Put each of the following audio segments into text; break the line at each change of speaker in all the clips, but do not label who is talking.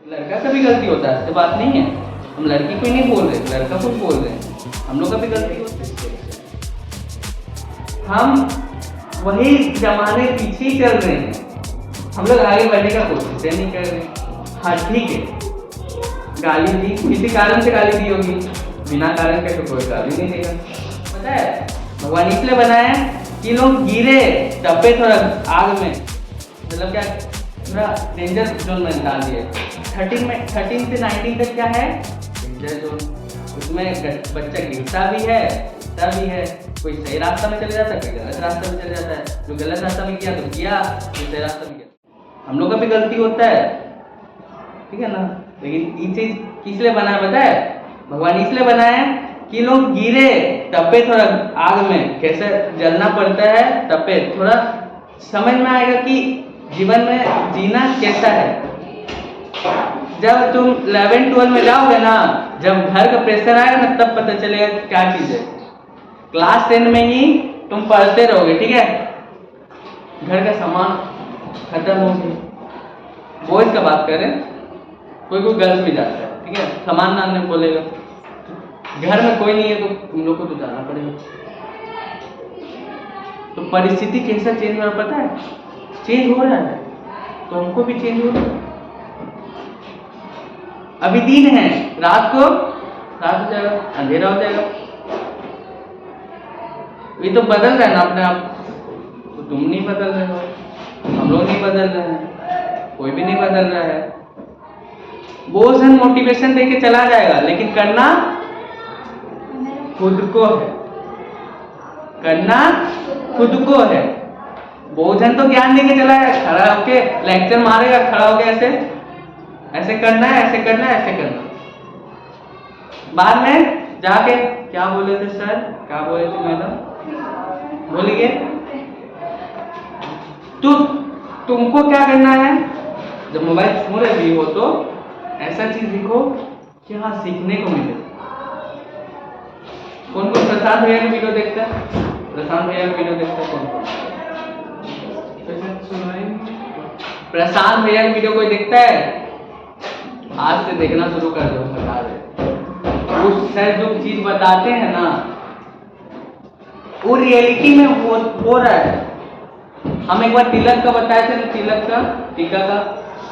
लड़का का भी गलती होता है, ऐसी बात नहीं है। हम लड़की को ही नहीं बोल रहे, लड़का को बोल रहे हैं, हम लोग का भी गलती होता है। हम वही जमाने पीछे ही चल रहे हैं, हम लोग आगे बढ़ने का कोशिश नहीं कर रहे। हाँ ठीक है, गाली दी, किसी कारण से गाली दी होगी, बिना कारण के तो कोई गाली नहीं देगा। पता है भगवान इसलिए बनाया कि लोग गिरे टपे थोड़ा आग में, मतलब क्या थोड़ा डेंजर जोन में डाल दिए। 13 से 19 तक क्या है डेंजर जोन, उसमें बच्चा गिरता भी है, भी है, कोई सही रास्ता में चले जाता है, कोई गलत रास्ता में चले जाता है। जो गलत रास्ता में किया तो किया, जो सही रास्ता में किया। हम लोग का भी गलती होता है, ठीक है ना। लेकिन ये चीज किस लिए बनाया पता है, भगवान इसलिए बनाया कि लोग गिरे तपे थोड़ा आग में, कैसे जलना पड़ता है तपे, थोड़ा समझ में आएगा कि जीवन में जीना कैसा है। जब तुम 11-12 में जाओगे ना, जब घर का प्रेशर आएगा ना, तब पता चलेगा क्या चीज है। क्लास 10 में ही तुम पढ़ते रहोगे, ठीक है, घर का सामान खत्म हो गया, बॉयज का बात करें, कोई गर्ल्स भी जाता है, ठीक है, सामान लाने बोलेगा, घर में कोई नहीं है तो तुम लोग को तो जाना पड़ेगा। तो परिस्थिति कैसा चेंज हो रहा पता है, चेंज हो रहा है, तो हमको भी चेंज हो रहा है। अभी दिन है, रात को रात हो जाएगा, अंधेरा हो जाएगा, ये तो बदल रहा है ना अपने आप। तो तुम नहीं बदल रहे हो, हम लोग नहीं बदल रहे हैं, कोई भी नहीं बदल रहा है। बहुत सा मोटिवेशन देके चला जाएगा, लेकिन करना खुद को है, करना खुद को है। बहुत जन तो ज्ञान देके चला है, खड़ा होके लेक्चर मारेगा, खड़ा होके ऐसे ऐसे करना है, ऐसे करना है, ऐसे करना। बाद में जाके क्या बोले थे सर, क्या बोले थे मैडम, बोलिए। तो तुमको क्या करना है, जब मोबाइल छू रही हो तो ऐसा चीज दिखो कि हाँ सीखने को मिले। कौन कौन प्रशांत भैया की वीडियो देखता है, प्रशांत भैया की वीडियो देखता है, कौन कौन प्रशांत भैया की वीडियो कोई देखता है? आज से देखना शुरू कर दो, बता दे। उस सर जो चीज बताते हैं ना, वो रियलिटी में हो रहा है। हम एक बार तिलक का बताए थे ना, तिलक का टीका का,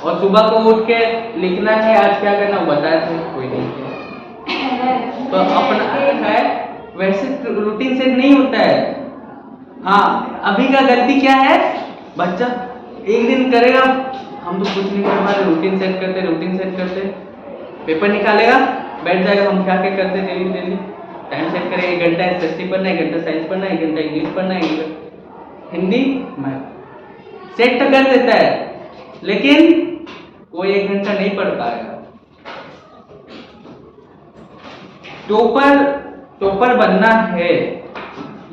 और सुबह को उठ के लिखना है आज क्या करना, वो बताए थे, कोई नहीं किया। तो अपना है, वैसे रूटीन सेट नहीं होता है। हाँ अभी का गलती क्या है, बच्चा एक दिन करेगा, हम तो कुछ नहीं कर पा रहे, रूटीन सेट करते पेपर निकालेगा, बैठ जाएगा, हम क्या क्या करते डेली टाइम सेट करेंगे, 1 घंटा एसएसटी पढ़ना है, 1 घंटा साइंस पढ़ना है, 1 घंटा इंग्लिश पढ़ना है, हिंदी मैथ सेट तो कर देता है, लेकिन कोई 1 घंटा नहीं पढ़ पाएगा। टॉपर बनना है,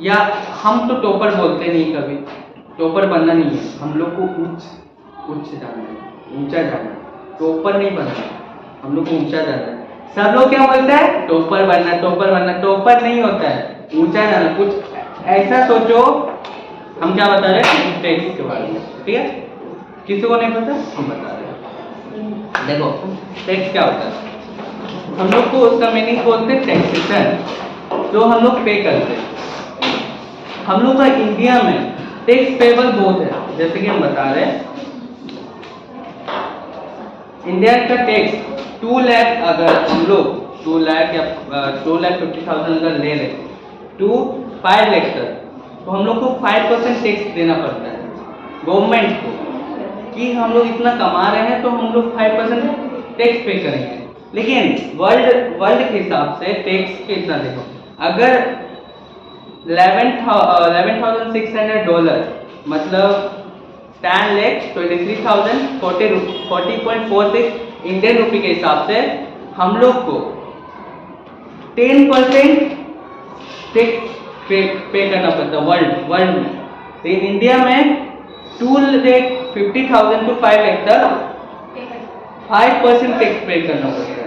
या हम तो टॉपर बोलते नहीं, कभी टॉपर बनना नहीं है, हम लोग को उच्च जाना है, ऊंचा जाना है, टॉपर नहीं बनना है, हम लोग को ऊंचा जाना है। सब लोग क्या बोलते हैं, टॉपर बनना, टॉपर नहीं होता है, ऊंचा जाना। कुछ ऐसा सोचो, हम क्या बता रहे हैं टेक्स्ट के बारे में, ठीक है, किसी को नहीं पता, हम बता रहे हैं। देखो टेक्स्ट क्या होता है, हम लोग को उसका मीनिंग बोलते हैं टैक्सेशन, जो हम लोग पे करते हैं। हम लोग का इंडिया में टैक्स पेबल बहुत है, जैसे कि हम बता रहे हैं, इंडिया का टैक्स 2 लाख, अगर हम लोग 2 लाख या 2,50,000 अगर ले रहे टू 5 लाख तक, तो हम लोग को 5% टैक्स देना पड़ता है गवर्नमेंट को, कि हम लोग इतना कमा रहे हैं तो हम लोग 5% टैक्स पे करेंगे। लेकिन वर्ल्ड के हिसाब से टैक्स कितना देखो, अगर $11,600 मतलब 10,23,040.46 इंडियन रुपी के हिसाब से हम लोग को 10% टैक्स पे करना पड़ता है वर्ल्ड में। तो इंडिया में 2,50,000 to 5 लाख तक 5% टैक्स पे करना पड़ता है।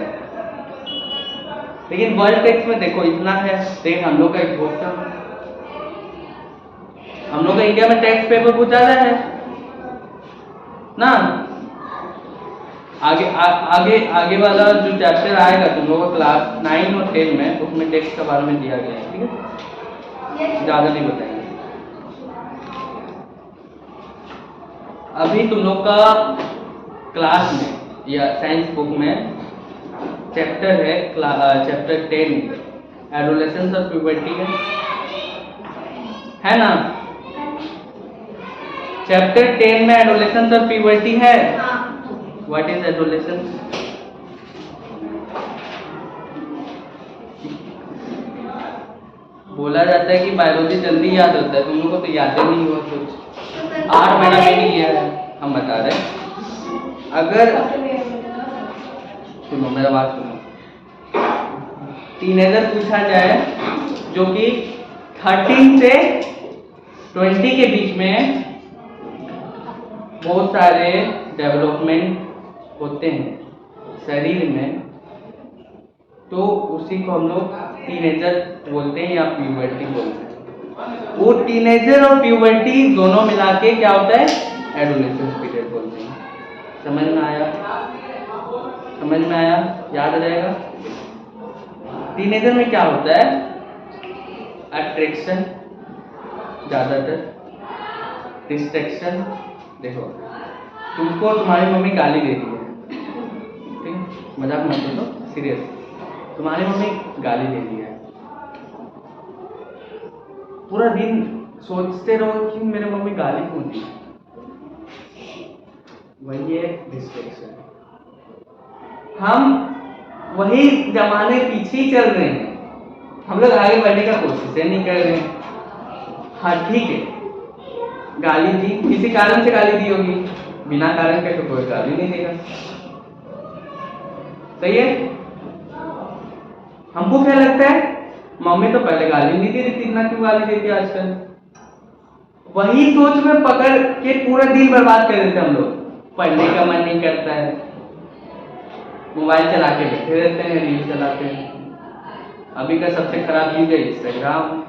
लेकिन वर्ल्ड टैक्स में देखो इतना है, लेकिन हम लोग का एक बहुत कम, हम लोग का इंडिया में टैक्स पेपर बहुत ज्यादा है ना। आगे वाला जो चैप्टर आएगा तुम लोगों को क्लास 9 और 10 में, उसमें टेक्स्ट के बारे में दिया गया है, ठीक है, ज़्यादा नहीं बताएंगे। अभी तुम लोग का क्लास में या साइंस बुक में चैप्टर है चैप्टर 10 एडोलेसेंस और प्यूबर्टी है ना। चैप्टर 10 में एडोलेसेंस और प्यूबर्टी है। What is adolescence? बोला जाता है कि बायोलॉजी जल्दी याद होता है, तुम लोगों को तो याद ही नहीं हुआ कुछ, 8 महीना भी नहीं किया है। हम बता रहे हैं, अगर सुनो मेरा बात सुनो, टीनेजर पूछा जाए जो कि 13 से 20 के बीच में बहुत सारे डेवलपमेंट होते हैं शरीर में, तो उसी को हम लोग टीनेजर बोलते हैं या प्यूबर्टी बोलते हैं। वो टीनेजर और प्यूबर्टी दोनों मिला के क्या होता है, एडोलेसेंस पीरियड बोलते हैं। समझ में आया? समझ में आया? याद रहेगा। टीनेजर में क्या होता है, अट्रैक्शन ज़्यादातर, डिस्ट्रैक्शन। देखो तुमको तुम्हारी मम्मी गाली देती है, ठीक है, मजाक मत करो, सीरियस, तुम्हारी मम्मी गाली देती है, पूरा दिन सोचते रहो कि मेरे मम्मी गाली क्यों दी, वही है डिस्ट्रैक्शन। हम वही जमाने पीछे ही चल रहे हैं, हम लोग आगे बढ़ने का कोशिश नहीं कर रहे हैं। हाँ ठीक है, गाली दी, किसी कारण से गाली दी होगी, बिना कारण के तो कोई गाली नहीं देगा, सही है। हमको क्या लगता है, मम्मी तो पहले गाली नहीं देती, इतना क्यों गाली देती है आजकल। वही सोच में पकड़ के पूरा दिन बर्बाद कर देते हैं हम लोग, पढ़ने का मन नहीं करता है, मोबाइल चला के बैठे रहते हैं, रील चलाते हैं। अभी का सबसे खराब चीज है इंस्टाग्राम,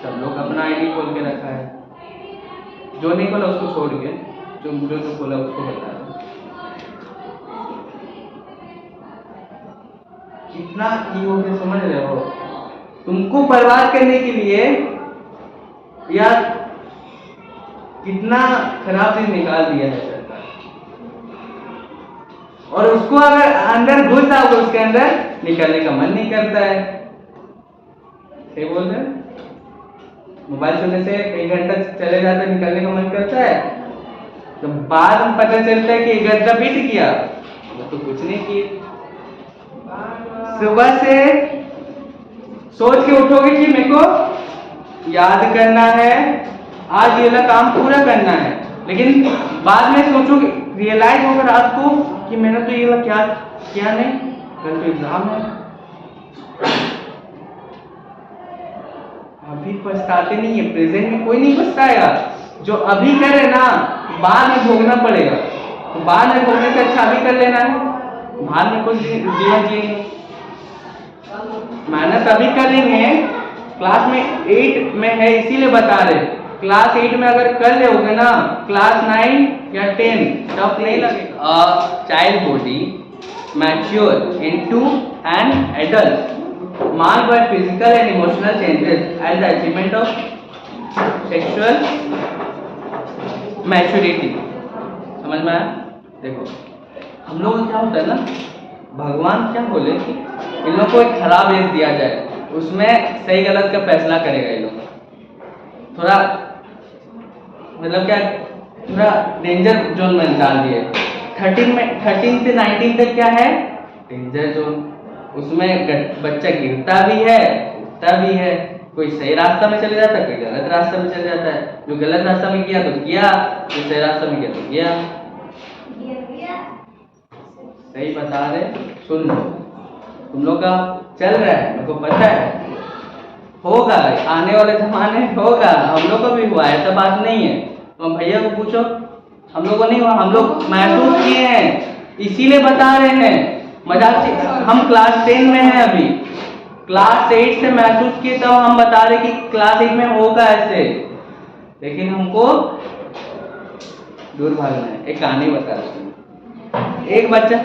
सब लोग अपना आईडी खोल के रखा है, जो नहीं खोला उसको छोड़ के जो खोला उसको बता रहे। कितना की हो गया, समझ रहे हो? तुमको बर्बाद करने के लिए या कितना खराब चीज निकाल दिया है सरकार, और उसको अगर अंदर घुस जाओ तो उसके अंदर निकलने का मन नहीं करता है। सही बोल रहे? मोबाइल चलने से कई घंटा चले जाता है, निकलने का मन करता है, तो बाद में पता चलता है कि 1 घंटा बीत गया, वो तो कुछ नहीं किए। सुबह से सोच के उठोगे कि मेरे को याद करना है, आज ये वाला काम पूरा करना है, लेकिन बाद में सोचोगे, रियलाइज होगा रात को कि मैंने तो ये वाला क्या नहीं, कल तो एग्जाम है। अभी पछताते नहीं है, प्रेजेंट में कोई नहीं पछताएगा, जो अभी करे ना बाद में भोगना पड़ेगा, तो बाद में भोगने से अच्छा अभी कर लेना है, बाद में कोई जीवन जिएंगे। मेहनत अभी करेंगे, क्लास में 8 में है इसीलिए बता रहे, क्लास 8 में अगर कर लोगे ना, क्लास 9 या 10 टफ नहीं लगेगा। Child body mature into an adult marked by physical and emotional changes as the achievement of sexual maturity। समझ में आया? देखो हम लोग क्या होता है ना, भगवान क्या बोले कि इन लोगों को एक खराब एज दिया जाए, उसमें सही गलत का फैसला करेगा ये लोग, थोड़ा मतलब क्या, थोड़ा डेंजर जोन में डाल दिए। 13 से 19 तक क्या है, डेंजर जोन, उसमें बच्चा गिरता भी है, उठता भी है, कोई सही रास्ता में चले जाता है, कोई गलत रास्ता में चले जाता है, जो गलत रास्ता में किया तो किया, जो सही रास्ता में किया तो किया। सही बता रहे, सुन लो, तुम लोग का चल रहा है, मेरे को पता है, होगा आने वाले जमाने में होगा, हम लोग को भी हुआ, ऐसा बात नहीं है। तो भैया को पूछो, हम लोग को नहीं हुआ, हम लोग महसूस किए हैं, इसीलिए बता रहे हैं। मजाक से, हम क्लास 10 में हैं अभी, क्लास 8 से महसूस किए तब हम बता रहे कि क्लास 8 में होगा ऐसे, लेकिन हमको दूर भागना है। एक कहानी बता रहे हैं, एक बच्चा